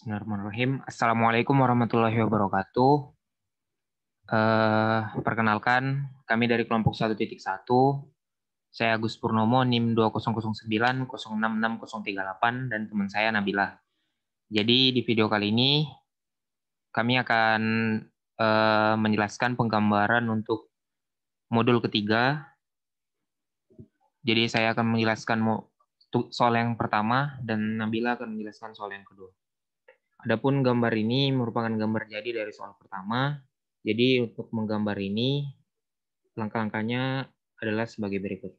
Bismillahirrahmanirrahim. Assalamualaikum warahmatullahi wabarakatuh. Perkenalkan, kami dari kelompok 1.1. Saya Agus Purnomo, NIM 2009066038, dan teman saya Nabila. Jadi di video kali ini, kami akan menjelaskan penggambaran untuk modul ketiga. Jadi saya akan menjelaskan soal yang pertama, dan Nabila akan menjelaskan soal yang kedua. Adapun gambar ini merupakan gambar jadi dari soal pertama. Jadi untuk menggambar ini, langkah-langkahnya adalah sebagai berikut.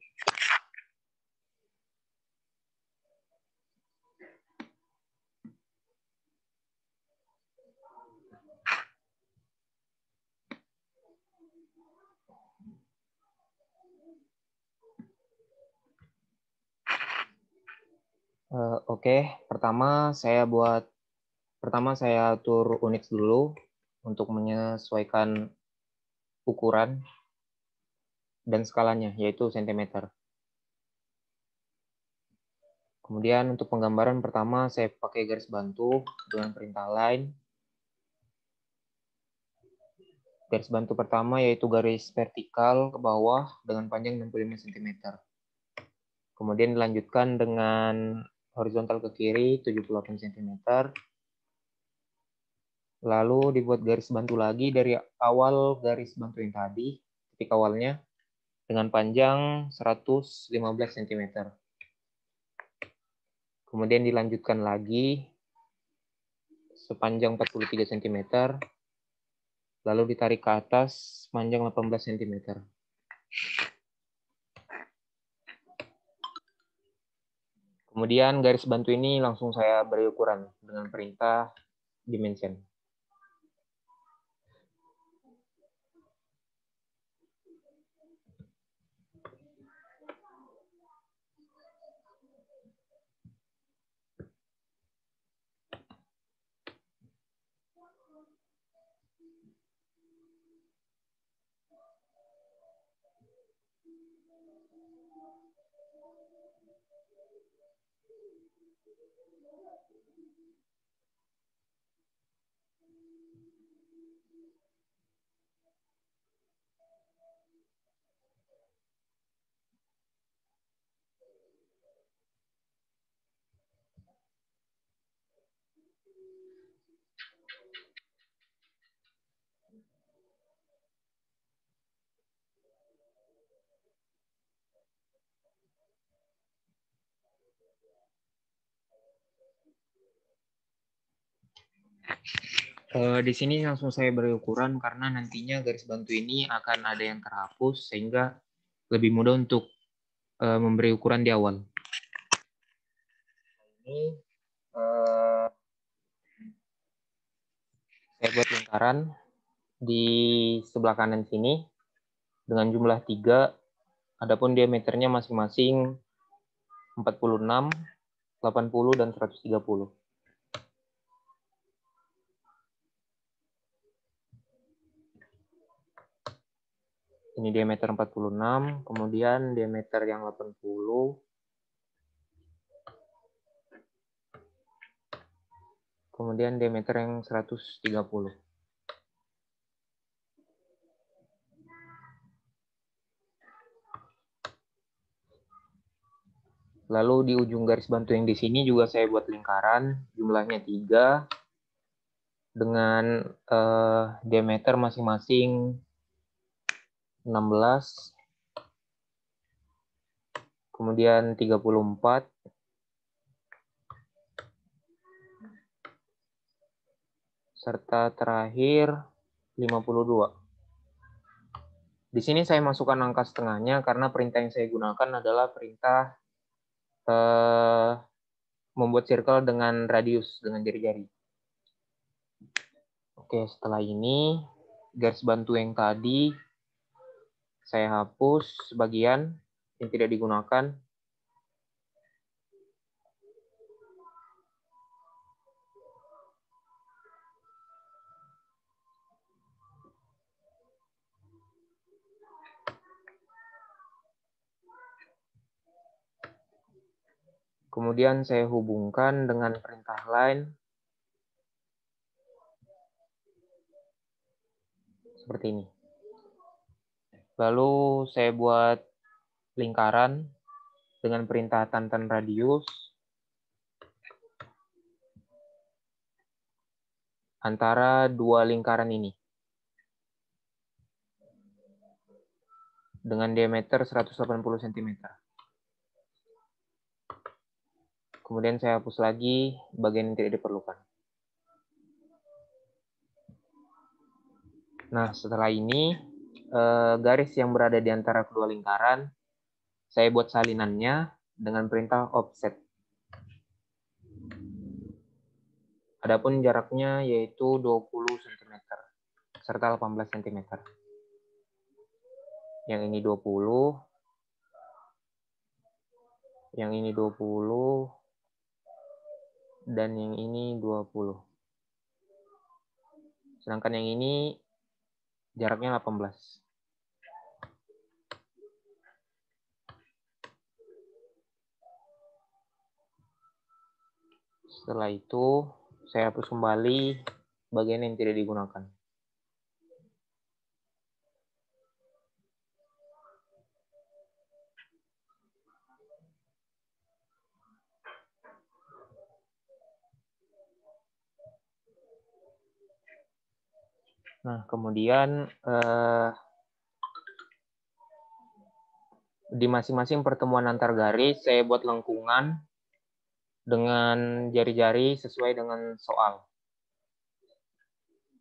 Oke, pertama saya atur units dulu untuk menyesuaikan ukuran dan skalanya, yaitu cm. Kemudian untuk penggambaran pertama saya pakai garis bantu dengan perintah line. Garis bantu pertama yaitu garis vertikal ke bawah dengan panjang 65 cm. Kemudian dilanjutkan dengan horizontal ke kiri 78 cm. Lalu dibuat garis bantu lagi dari awal garis bantu yang tadi, titik awalnya, dengan panjang 115 cm. Kemudian dilanjutkan lagi sepanjang 43 cm, lalu ditarik ke atas panjang 18 cm. Kemudian garis bantu ini langsung saya beri ukuran dengan perintah dimension. Di sini langsung saya beri ukuran karena nantinya garis bantu ini akan ada yang terhapus sehingga lebih mudah untuk memberi ukuran di awal. Ini saya buat lingkaran di sebelah kanan sini dengan jumlah 3, adapun diameternya masing-masing 46, 80, dan 130. Ini diameter 46, kemudian diameter yang 80, kemudian diameter yang 130. Lalu di ujung garis bantu yang di sini juga saya buat lingkaran, jumlahnya 3, dengan diameter masing-masing 16, kemudian 34, serta terakhir 52. Di sini saya masukkan angka setengahnya karena perintah yang saya gunakan adalah perintah membuat circle dengan radius, dengan jari-jari. Oke, setelah ini garis bantu yang tadi saya hapus sebagian yang tidak digunakan. Kemudian saya hubungkan dengan perintah line seperti ini. Lalu saya buat lingkaran dengan perintah tantan radius antara dua lingkaran ini dengan diameter 180 cm. Kemudian saya hapus lagi bagian yang tidak diperlukan. Nah, setelah ini garis yang berada di antara kedua lingkaran saya buat salinannya dengan perintah offset. Adapun jaraknya yaitu 20 cm serta 18 cm. Yang ini 20, yang ini 20, dan yang ini 20. Sedangkan yang ini jaraknya 18. Setelah itu, saya hapus kembali bagian yang tidak digunakan. Nah, kemudian di masing-masing pertemuan antar garis, saya buat lengkungan dengan jari-jari sesuai dengan soal.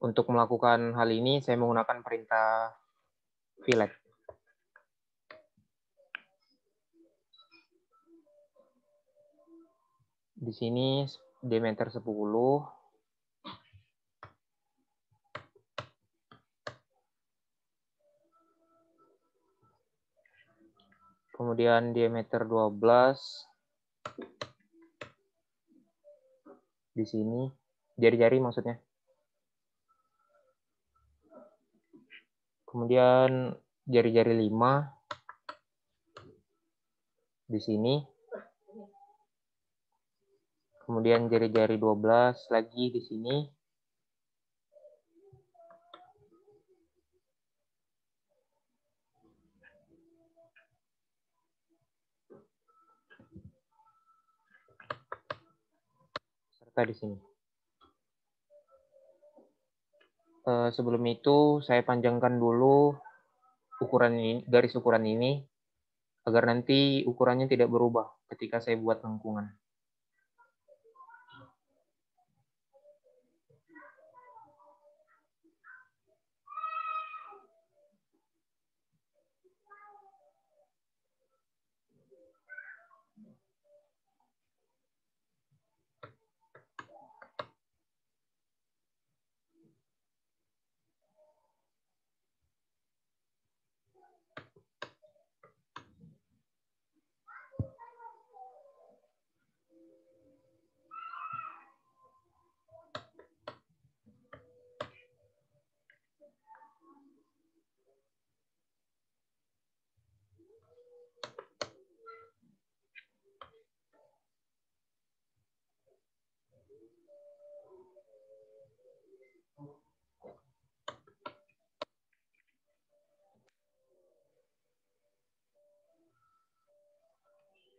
Untuk melakukan hal ini, saya menggunakan perintah fillet. Di sini diameter 10. Kemudian diameter 12. Di sini, jari-jari maksudnya. Kemudian jari-jari 5 di sini. Kemudian jari-jari 12 lagi di sini. Serta di sini. Sebelum itu saya panjangkan dulu ukuran ini, garis ukuran ini agar nanti ukurannya tidak berubah ketika saya buat lengkungan.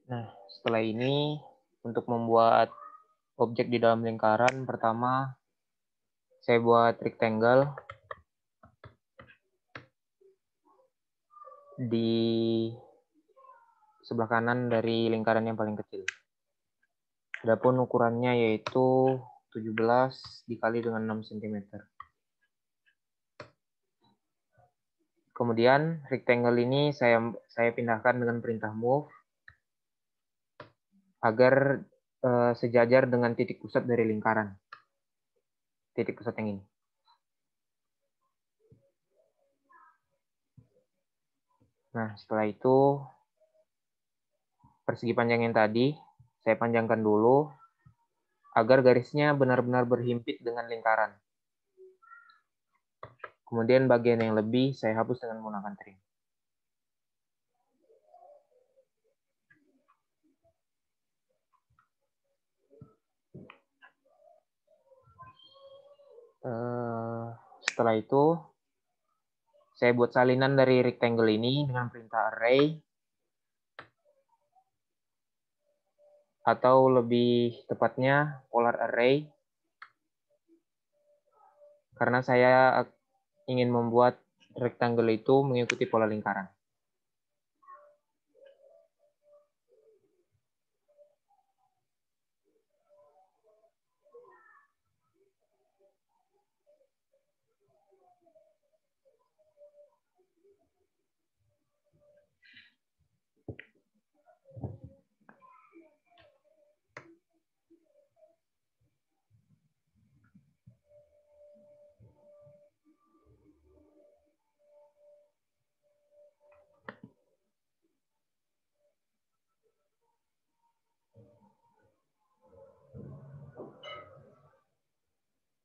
Nah, setelah ini untuk membuat objek di dalam lingkaran, pertama saya buat rectangle di sebelah kanan dari lingkaran yang paling kecil. Adapun ukurannya yaitu 17 dikali dengan 6 cm. Kemudian rectangle ini saya pindahkan dengan perintah move agar sejajar dengan titik pusat dari lingkaran. Titik pusat yang ini. Nah, setelah itu persegi panjang yang tadi saya panjangkan dulu agar garisnya benar-benar berhimpit dengan lingkaran. Kemudian bagian yang lebih saya hapus dengan menggunakan trim. Setelah itu Saya buat salinan dari rectangle ini dengan perintah array, atau lebih tepatnya polar array, karena saya ingin membuat rectangle itu mengikuti pola lingkaran.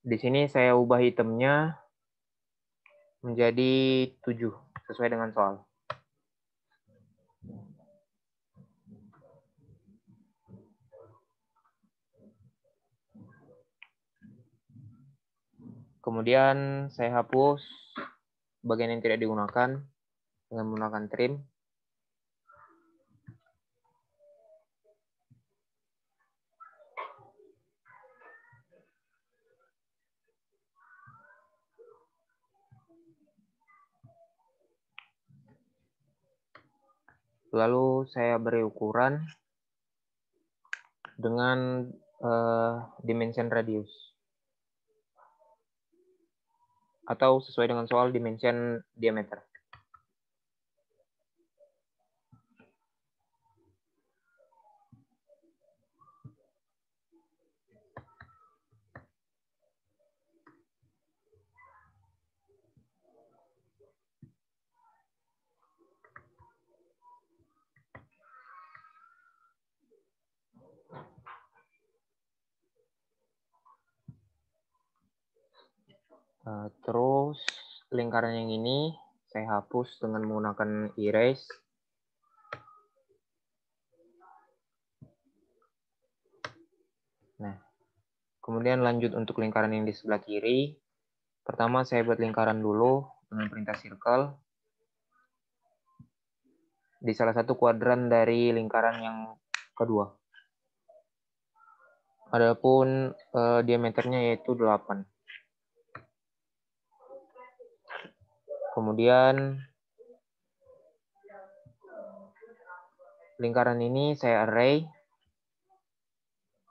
Di sini saya ubah itemnya menjadi 7, sesuai dengan soal. Kemudian saya hapus bagian yang tidak digunakan dengan menggunakan trim. Lalu saya beri ukuran dengan dimension radius. Atau sesuai dengan soal dimension diameter. Terus lingkaran yang ini saya hapus dengan menggunakan erase. Nah, kemudian lanjut untuk lingkaran yang di sebelah kiri. Pertama saya buat lingkaran dulu dengan perintah circle di salah satu kuadran dari lingkaran yang kedua. Adapun diameternya yaitu 8. Kemudian lingkaran ini saya array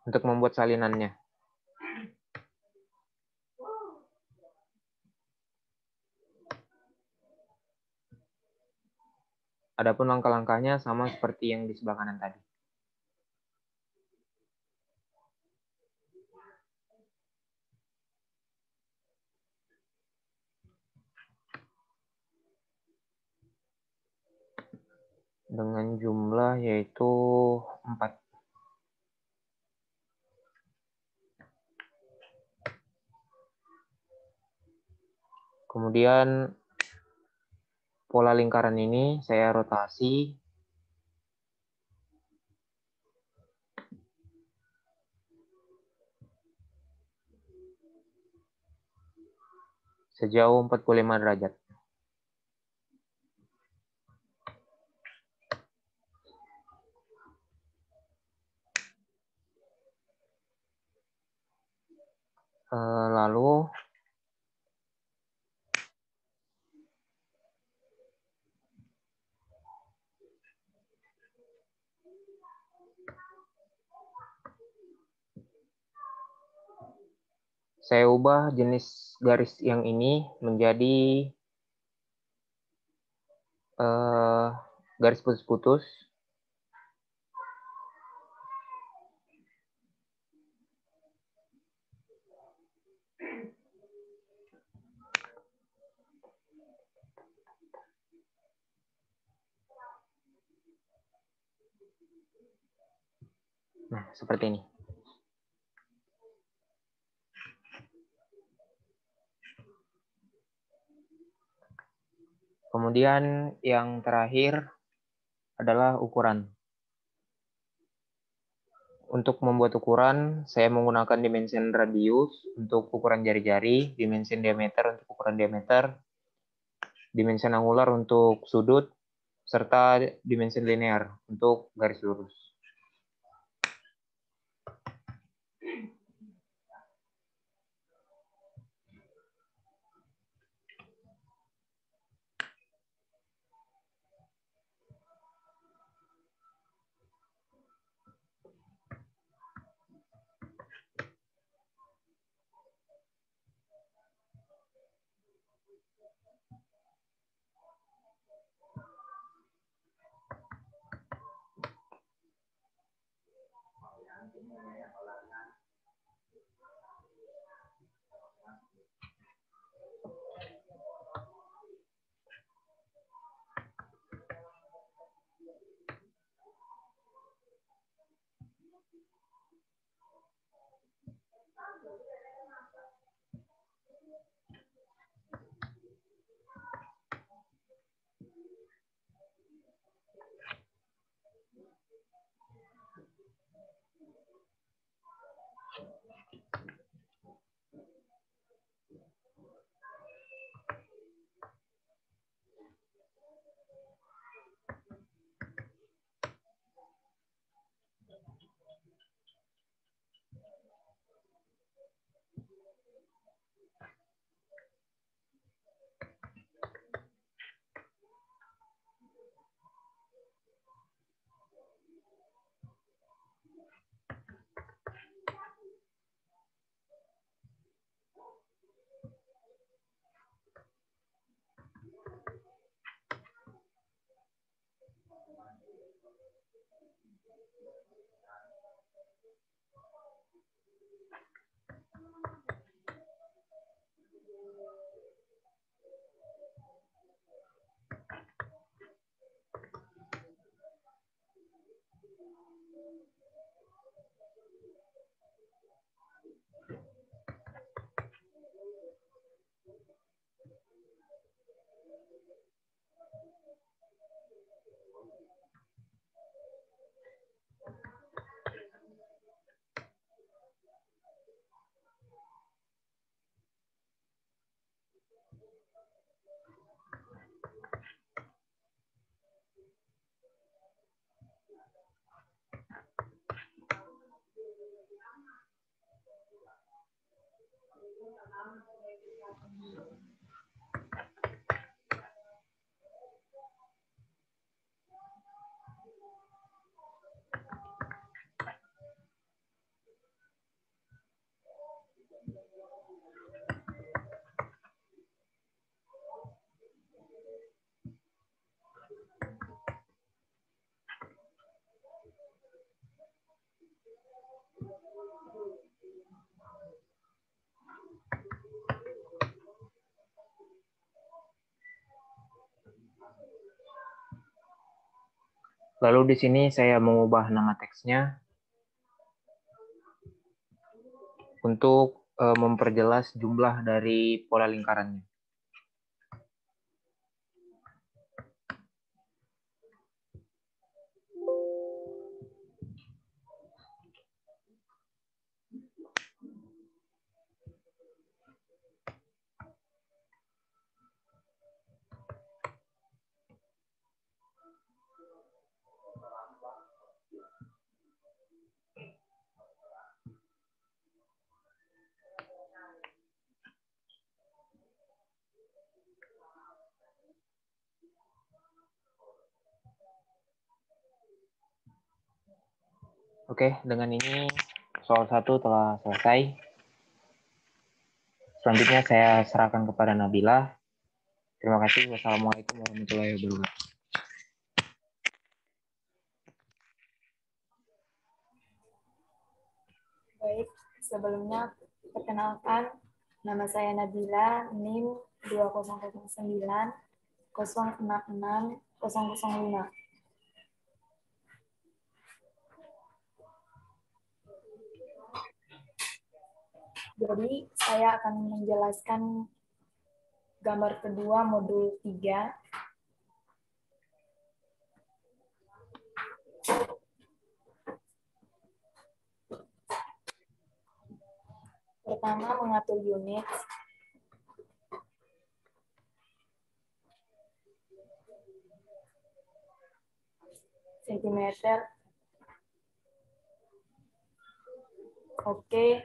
untuk membuat salinannya. Adapun langkah-langkahnya sama seperti yang di sebelah kanan tadi. Dengan jumlah yaitu 4. Kemudian pola lingkaran ini saya rotasi sejauh 45 derajat. Lalu saya ubah jenis garis yang ini menjadi garis putus-putus. Nah, seperti ini. Kemudian yang terakhir adalah ukuran. Untuk membuat ukuran, saya menggunakan dimension radius untuk ukuran jari-jari, dimension diameter untuk ukuran diameter, dimensi angular untuk sudut, serta dimensi linear untuk garis lurus. Lalu di sini saya mengubah nama teksnya untuk memperjelas jumlah dari pola lingkarannya. Oke, dengan ini soal 1 telah selesai. Selanjutnya saya serahkan kepada Nabila. Terima kasih. Wassalamualaikum warahmatullahi wabarakatuh. Baik, sebelumnya perkenalkan, nama saya Nabila, NIM 2009 066 005. Jadi, saya akan menjelaskan gambar kedua modul 3. Pertama, mengatur unit. cm. Oke.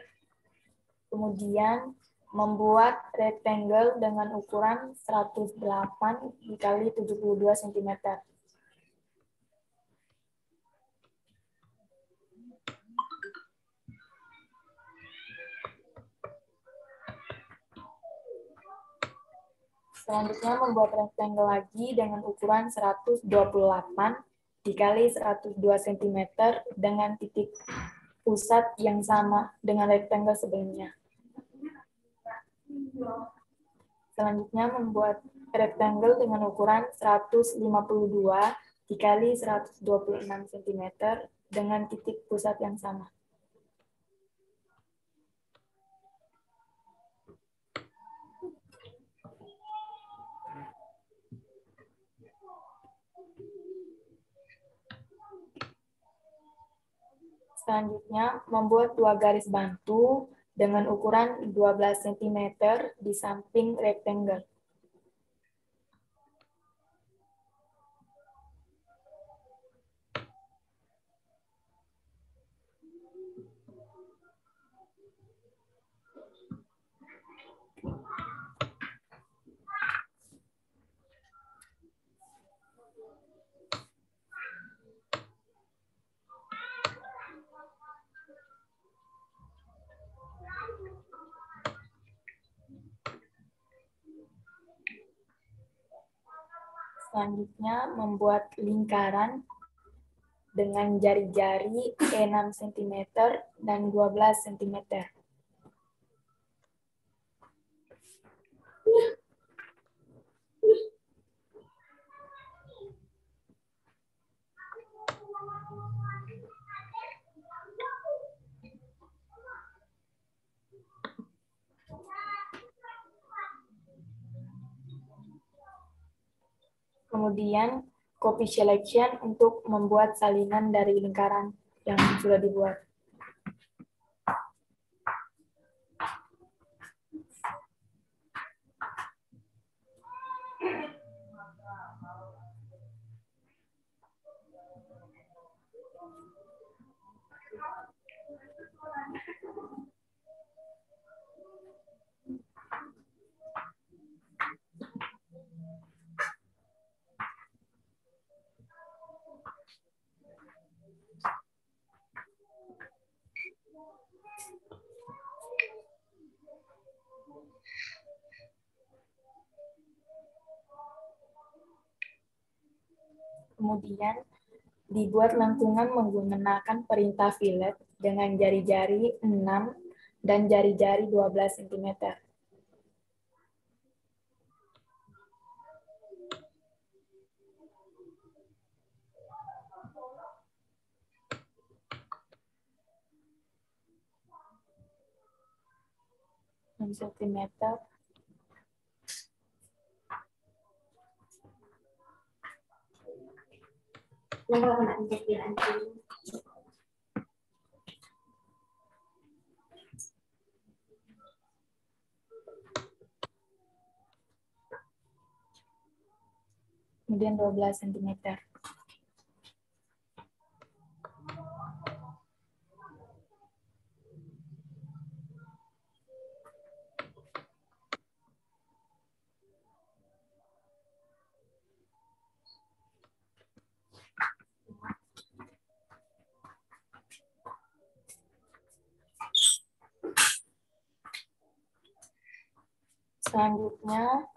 Kemudian membuat rectangle dengan ukuran 108 dikali 72 cm. Selanjutnya membuat rectangle lagi dengan ukuran 128 dikali 102 cm dengan titik pusat yang sama dengan rectangle sebelumnya. Selanjutnya membuat rectangle dengan ukuran 152 dikali 126 cm dengan titik pusat yang sama. Selanjutnya, membuat dua garis bantu dengan ukuran 12 cm di samping rectangle. Selanjutnya, membuat lingkaran dengan jari-jari 6 cm dan 12 cm. Kemudian, copy selection untuk membuat salinan dari lingkaran yang sudah dibuat. Kemudian, dibuat lengkungan menggunakan perintah fillet dengan jari-jari 6 dan jari-jari 12 cm. Cm. Kemudian 12 cm. Selanjutnya,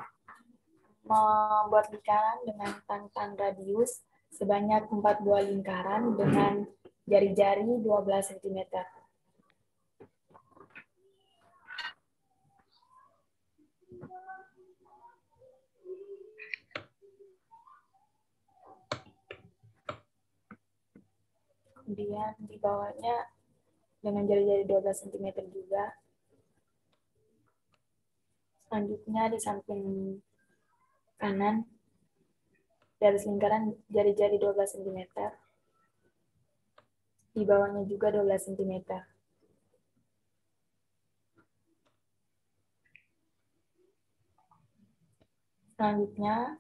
membuat lingkaran dengan tantan radius sebanyak 4 buah lingkaran dengan jari-jari 12 cm. Kemudian di bawahnya dengan jari-jari 12 cm juga. Selanjutnya di samping kanan, garis lingkaran jari-jari 12 cm. Di bawahnya juga 12 cm. Selanjutnya,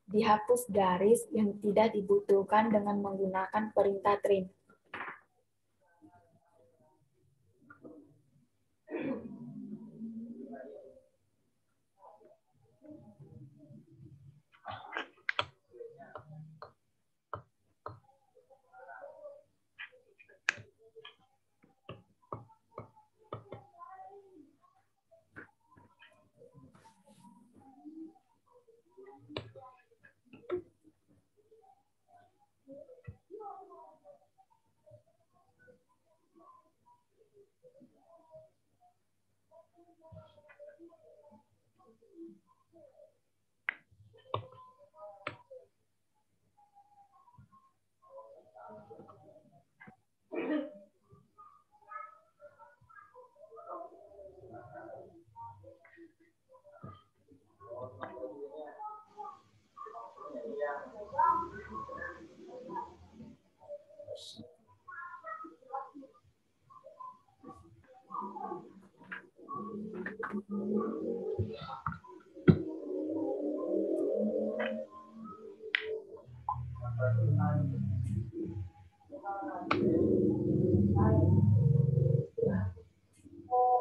Dihapus garis yang tidak dibutuhkan dengan menggunakan perintah trim.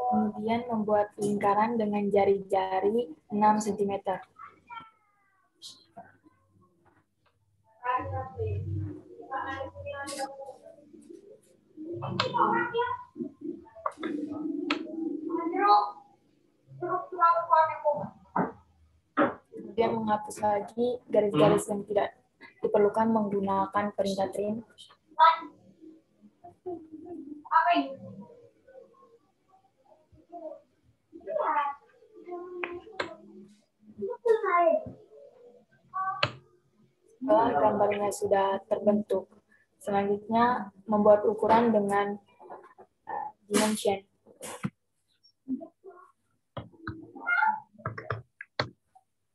Kemudian membuat lingkaran dengan jari-jari 6 cm. Kemudian menghapus lagi garis-garis yang tidak diperlukan menggunakan perintah trim. Setelah gambarnya sudah terbentuk, selanjutnya membuat ukuran dengan dimension.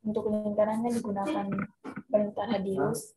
Untuk lingkarannya digunakan perintah radius.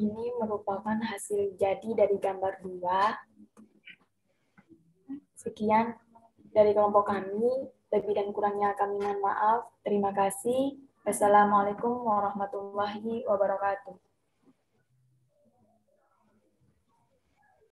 Ini merupakan hasil jadi dari gambar 2. Sekian dari kelompok kami. Lebih dan kurangnya kami mohon maaf. Terima kasih. Wassalamualaikum warahmatullahi wabarakatuh.